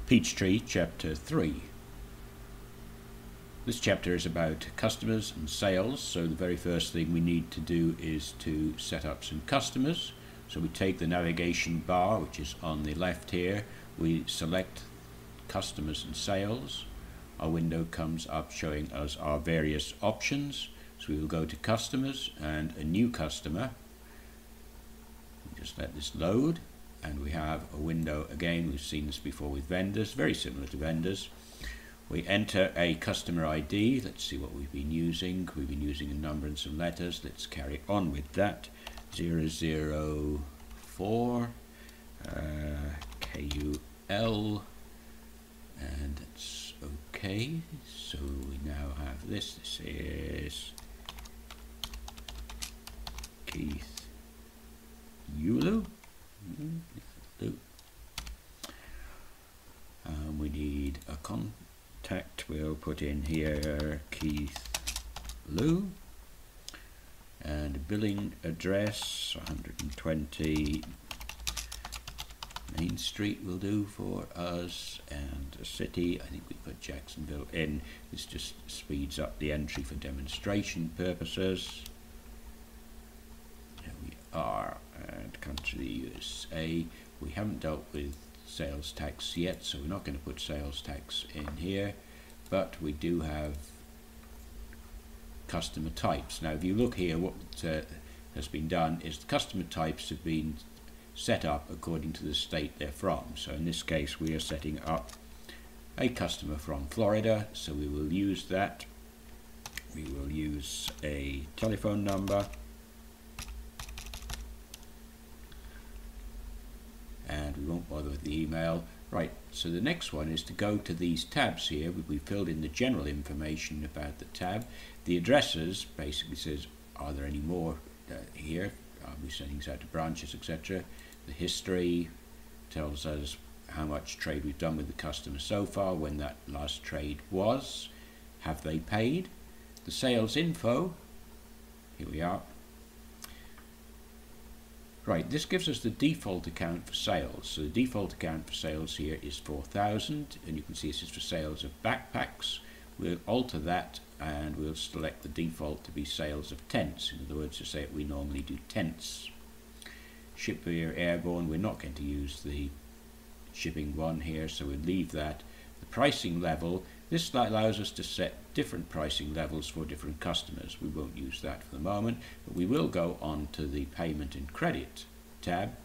Peachtree, Chapter 3. This chapter is about customers and sales, so the very first thing we need to do is to set up some customers. So we take the navigation bar, which is on the left here, we select customers and sales. Our window comes up showing us our various options. So we will go to customers and a new customer. Just let this load. And we have a window again. We've seen this before with vendors, very similar to vendors. We enter a customer ID. Let's see what we've been using. We've been using a number and some letters. Let's carry on with that. 004 KUL, and that's okay. So we now have this. This is Keith Yulu. We need a contact. We'll put in here Keith Lou, and a billing address 120 Main Street will do for us, and a city. I think we put Jacksonville in. This just speeds up the entry for demonstration purposes. There we are. And country USA. We haven't dealt with sales tax yet, so we're not going to put sales tax in here, but we do have customer types. Now if you look here, what has been done is the customer types have been set up according to the state they're from. So in this case we are setting up a customer from Florida, so we will use that. We will use a telephone number, and we won't bother with the email. Right, so the next one is to go to these tabs here. We filled in the general information about the tab. The addresses basically says, are there any more here? Are we sending this out to branches, etc.? The history tells us how much trade we've done with the customer so far, when that last trade was, have they paid? The sales info, here we are. Right, this gives us the default account for sales. So the default account for sales here is 4,000, and you can see this is for sales of backpacks. We'll alter that and we'll select the default to be sales of tents. In other words, to say we normally do tents. Ship via airborne, we're not going to use the shipping one here, so we'll leave that. The pricing level, this allows us to set different pricing levels for different customers. We won't use that for the moment, but we will go on to the payment and credit tab.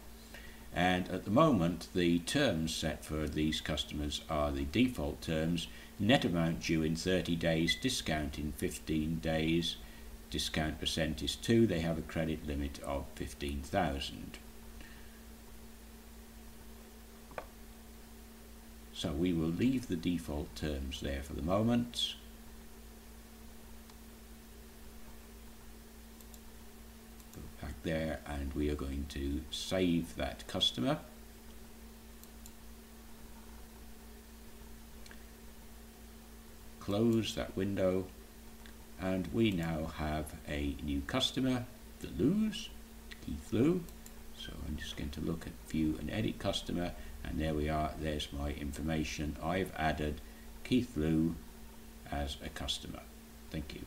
And at the moment, the terms set for these customers are the default terms: net amount due in 30 days, discount in 15 days, discount percent is 2, they have a credit limit of 15,000. So we will leave the default terms there for the moment. Go back there, and we are going to save that customer. Close that window, and we now have a new customer, the Lou's, Keith Lou. So I'm just going to look at view and edit customer, and there we are. There's my information. I've added Keith Lou as a customer. Thank you.